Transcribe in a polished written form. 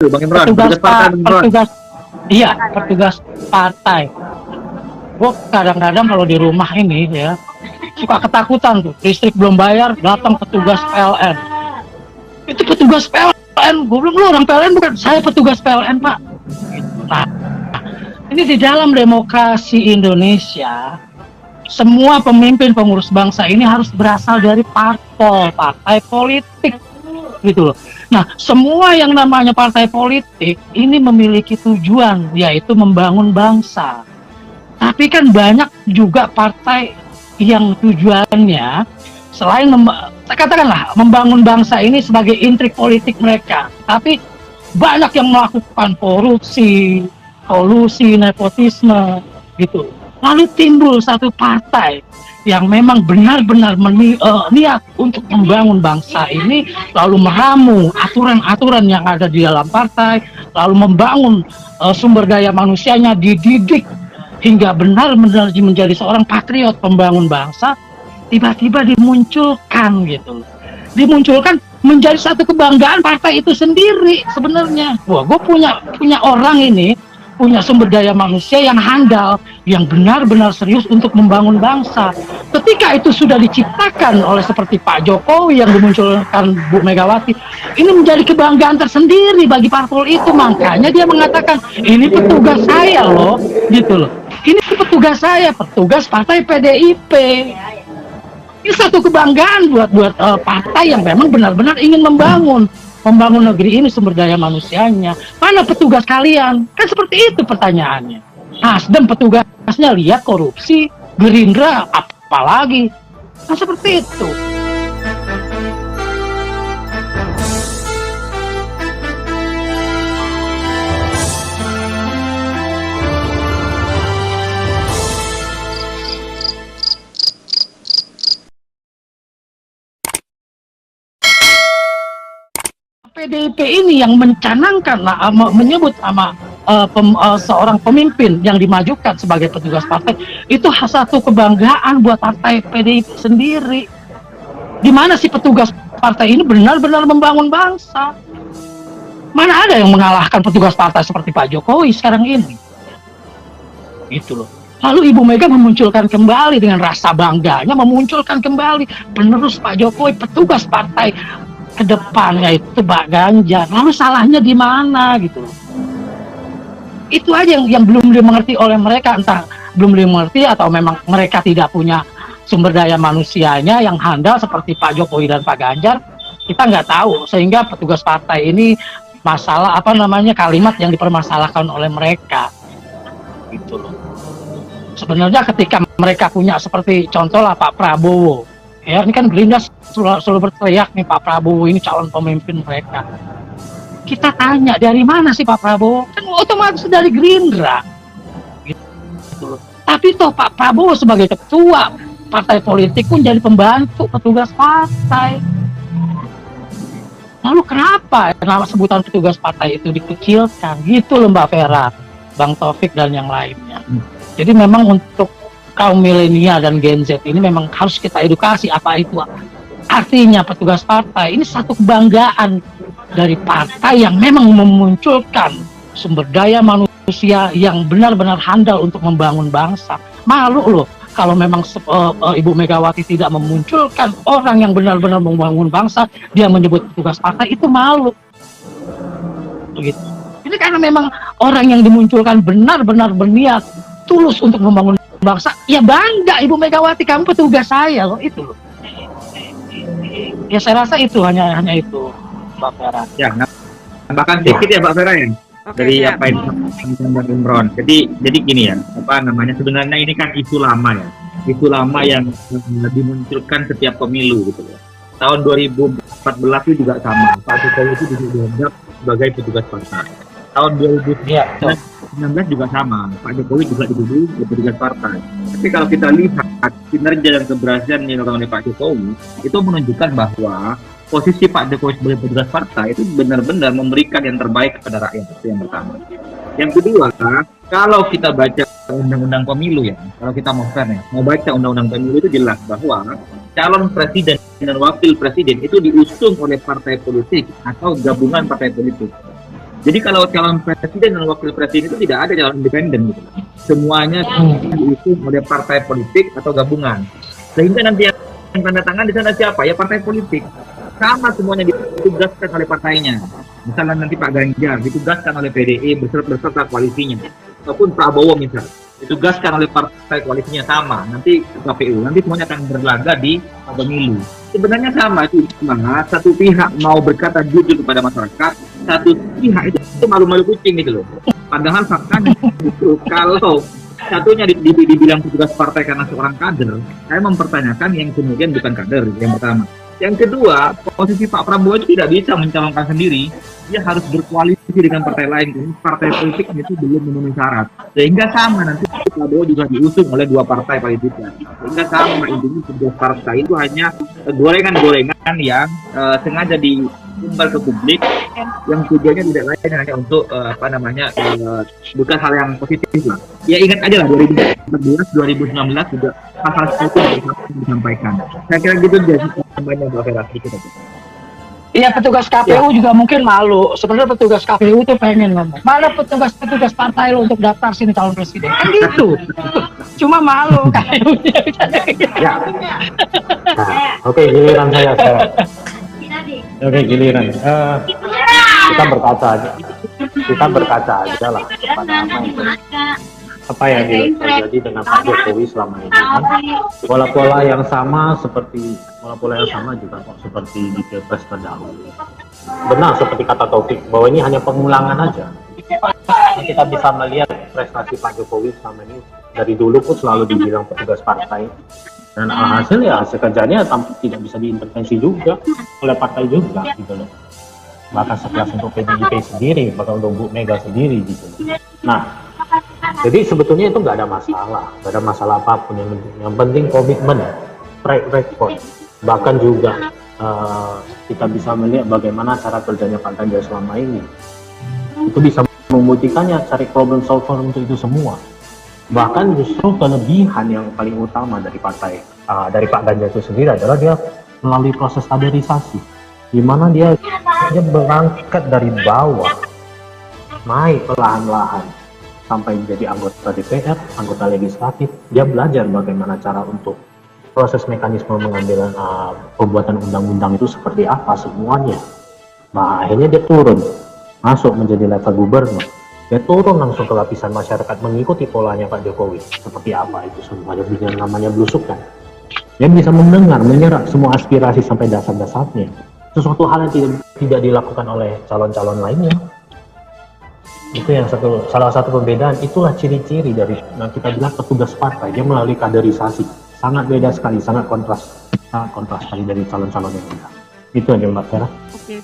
Bang Imran, petugas petugas partai, Bang Imran. petugas, iya, petugas partai. Gue kadang-kadang kalau di rumah ini ya suka ketakutan tuh, listrik belum bayar, datang petugas PLN. Itu petugas PLN, gue bilang lu orang PLN bukan, saya petugas PLN pak. Nah, ini di dalam demokrasi Indonesia, semua pemimpin pengurus bangsa ini harus berasal dari partai politik, gitu loh. Nah, semua yang namanya partai politik ini memiliki tujuan, yaitu membangun bangsa. Tapi kan banyak juga partai yang tujuannya selain katakanlah membangun bangsa ini sebagai intrik politik mereka, tapi banyak yang melakukan korupsi, kolusi, nepotisme, gitu. Lalu timbul satu partai yang memang benar-benar niat untuk membangun bangsa ini, lalu meramu aturan-aturan yang ada di dalam partai, lalu membangun sumber daya manusianya, dididik hingga benar-benar menjadi seorang patriot pembangun bangsa. Tiba-tiba dimunculkan gitu, dimunculkan menjadi satu kebanggaan partai itu sendiri sebenarnya. Wah, gue punya orang ini, punya sumber daya manusia yang handal, yang benar-benar serius untuk membangun bangsa. Ketika itu sudah diciptakan oleh seperti Pak Jokowi yang dimunculkan Bu Megawati, ini menjadi kebanggaan tersendiri bagi parpol itu. Makanya dia mengatakan, ini petugas saya loh, gitu loh. Ini petugas saya, petugas partai PDIP. Ini satu kebanggaan buat partai yang memang benar-benar ingin membangun negeri ini, sumber daya manusianya. Mana petugas kalian? Kan seperti itu pertanyaannya. Nasdem petugasnya lihat korupsi, Gerindra apalagi. Kan seperti itu. PDIP ini yang mencanangkan, menyebut nama seorang pemimpin yang dimajukan sebagai petugas partai, itu satu kebanggaan buat partai PDIP sendiri. Di mana si petugas partai ini benar-benar membangun bangsa? Mana ada yang mengalahkan petugas partai seperti Pak Jokowi sekarang ini? Gitu loh. Lalu Ibu Mega memunculkan kembali dengan rasa bangganya, memunculkan kembali penerus Pak Jokowi, petugas partai ke depannya itu Pak Ganjar. Lalu salahnya di mana gitu? Itu aja yang belum dimengerti oleh mereka, entah belum dimengerti atau memang mereka tidak punya sumber daya manusianya yang handal seperti Pak Jokowi dan Pak Ganjar. Kita nggak tahu, sehingga petugas partai ini masalah kalimat yang dipermasalahkan oleh mereka gitu loh. Sebenarnya ketika mereka punya seperti contoh lah Pak Prabowo, ya ini kan Gerindra selalu berteriak nih Pak Prabowo ini calon pemimpin mereka. Kita tanya dari mana sih Pak Prabowo? Kan otomatis dari Gerindra. Gitu. Tapi toh Pak Prabowo sebagai ketua partai politik pun jadi pembantu petugas partai. Lalu kenapa nama sebutan petugas partai itu dikecilkan? Gitu loh Mbak Vera, Bang Taufik dan yang lainnya. Jadi memang untuk kaum milenial dan Gen Z ini memang harus kita edukasi apa itu artinya petugas partai. Ini satu kebanggaan dari partai yang memang memunculkan sumber daya manusia yang benar-benar handal untuk membangun bangsa. Malu loh kalau memang Ibu Megawati tidak memunculkan orang yang benar-benar membangun bangsa, dia menyebut petugas partai, itu malu. Begitu. Ini karena memang orang yang dimunculkan benar-benar berniat tulus untuk membangun bangsa, ya bangga Ibu Megawati, kamu petugas saya loh, itu loh. Ya saya rasa itu hanya itu Mbak Vera. Ya, tambahkan sedikit ya Mbak Vera ya. Dari apa yang disampaikan Bang Imron. Jadi gini ya, sebenarnya ini kan isu lama ya. Isu lama yang dimunculkan setiap pemilu gitu ya. Tahun 2014 itu juga sama. Pak Jokowi itu dianggap sebagai petugas partai. Tahun 2019 juga sama. Pak Jokowi juga dituduh petugas partai. Tapi kalau kita lihat kinerja dan keberhasilan yang dilakukan oleh Pak Jokowi, itu menunjukkan bahwa posisi Pak Jokowi sebagai petugas partai itu benar-benar memberikan yang terbaik kepada rakyat. Itu yang pertama. Yang kedua, kalau kita baca undang-undang pemilu ya, kalau kita mau fair ya, mau baca undang-undang pemilu itu jelas bahwa calon presiden dan wakil presiden itu diusung oleh partai politik atau gabungan partai politik. Jadi kalau calon presiden dan wakil presiden itu tidak ada calon independen gitu. Semuanya diusung oleh partai politik atau gabungan. Sehingga nanti yang tanda tangan di sana siapa? Ya partai politik. Sama semuanya ditugaskan oleh partainya. Misalnya nanti Pak Ganjar ditugaskan oleh PDI beserta koalisinya. Ataupun Prabowo misal ditugaskan oleh partai koalisinya sama. Nanti KPU, nanti semuanya akan berlaga di pemilu. Sebenarnya sama itu semangat. Satu pihak mau berkata jujur kepada masyarakat, satu pihak itu malu-malu kucing gitu loh. Padahal faktanya itu kalau satunya dibilang petugas partai karena seorang kader, saya mempertanyakan yang kemudian bukan kader, yang pertama. Yang kedua, posisi Pak Prabowo itu tidak bisa mencalonkan sendiri, dia harus berkoalisi dengan partai lain, karena partai politik itu belum memenuhi syarat. Sehingga sama nanti Pak Prabowo juga diusung oleh dua partai paling tidak. Sehingga sama intinya petugas partai itu hanya gorengan-gorengan yang sengaja diumbar ke publik, yang tujuannya tidak lain hanya untuk bukan hal yang positif lah. Ya ingat aja lah 2014, 2019 juga hal-hal seperti itu disampaikan. Saya kira gitu jadi banyak berkreasi kita. Iya, petugas KPU juga mungkin malu. Sebenarnya petugas KPU tuh pengen ngomong, mana petugas partai lo untuk daftar sini calon presiden, kan gitu. Cuma malu KPU-nya. Ya. Nah, oke, giliran saya sekarang. Oke, giliran. Kita berkaca aja lah pada apa yang terjadi dengan Pak Jokowi selama ini kan. Pola-pola yang sama juga kok seperti di Pilpres terdahulu. Benar seperti kata Taufik bahwa ini hanya pengulangan aja. Kita bisa melihat prestasi Pak Jokowi selama ini dari dulu pun selalu dibilang petugas partai, dan alhasil ya hasil kerjanya tidak bisa diintervensi juga oleh partai juga gitu loh. Bahkan sekelas untuk PDIP sendiri, bahkan untuk Bu Mega sendiri gitu. Nah, jadi sebetulnya itu nggak ada masalah apapun. Yang penting komitmen, track record. Bahkan juga kita bisa melihat bagaimana cara kerjanya Pak Ganjar selama ini. Itu bisa membuktikannya, cari problem solver untuk itu semua. Bahkan justru kelebihan yang paling utama dari Pak Ganjar itu sendiri adalah dia melalui proses kaderisasi, di mana dia berangkat dari bawah, naik perlahan-lahan sampai menjadi anggota DPR, anggota legislatif. Dia belajar bagaimana cara untuk proses mekanisme mengambil pembuatan undang-undang itu seperti apa semuanya. Nah, akhirnya dia turun, masuk menjadi level gubernur. Dia turun langsung ke lapisan masyarakat, mengikuti polanya Pak Jokowi. Seperti apa itu semuanya, namanya belusukan. Dia bisa mendengar, menyerap semua aspirasi sampai dasar-dasarnya. Sesuatu hal yang tidak dilakukan oleh calon-calon lainnya. Itu yang salah satu perbedaan. Itulah ciri-ciri dari kita bilang petugas partai. Dia melalui kaderisasi, sangat beda sekali, sangat kontras sekali dari calon-calon yang lain. Itu aja Mbak Vera. Oke.